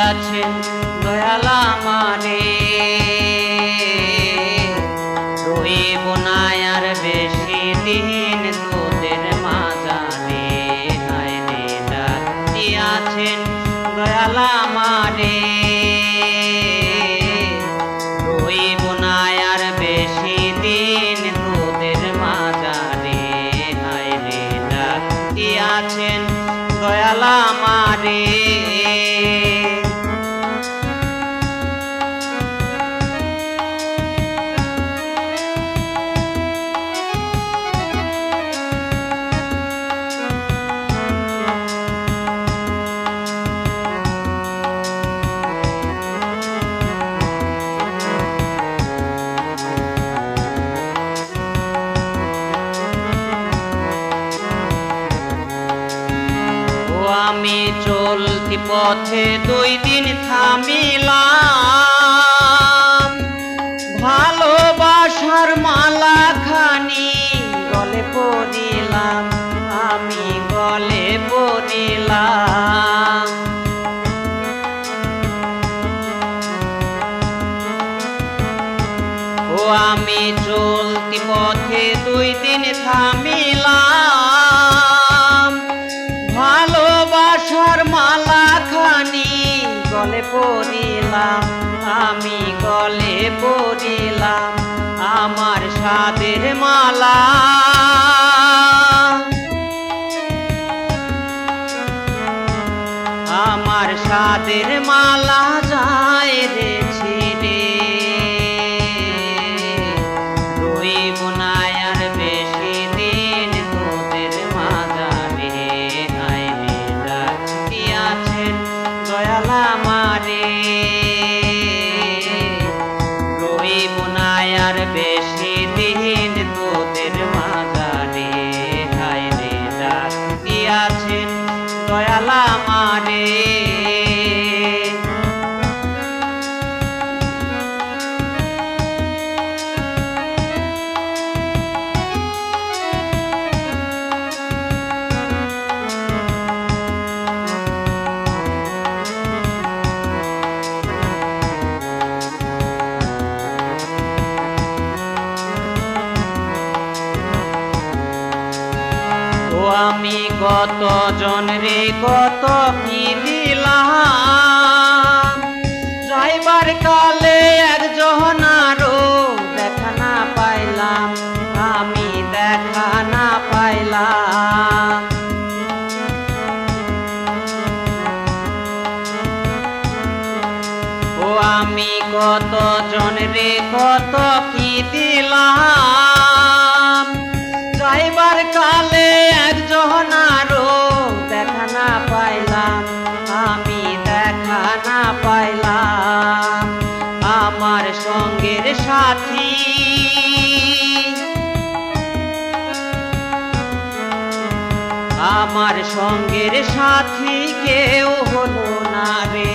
দিয়াছেন দয়াল আমারে, রইব না আর বেশি দিন তোদের মাঝারে। হায় রে ডাক দিয়াছেন দয়াল আমারে, রইব না আর বেশি দিন তোদের মাঝারে। হায় রে ডাক দিয়াছেন দয়াল আমারে। আমি চলতি পথে 2 দিন থামিলাম, ভালোবাসার মালা খানি গলে পরিলাম, আমি গলে পরিলাম। ও আমি চলতি পথে 2 দিন থামিলাম, ভালোবাসার মালা খানি গলে পরিলাম, আমি গলে পরিলাম। আমার সাদের মালা, আমার সাদের মালা যায় রে ছিঁড়ে, রইব না আর বেশি দিন তোদের মাঝারে। হায় রে ডাক দিয়াছেন দয়াল আমারে, রইব না আর বেশি দিন তোদের মাঝারে। হায় রে ডাক দিয়াছেন দয়াল আমারে। ও আমি কত জন রে কত কি দিলাম, যাইবার কালে একজন আরো দেখা না পাইলাম, আমি দেখা না পাইলাম। ও আমি কত জন রে কত কি দিলাম, যাইবার কালে একজন আরো দেখা না পাইলাম, আমি দেখা না পাইলাম। আমার সঙ্গের সাথী, আমার সঙ্গের সাথী কেউ হলো না রে,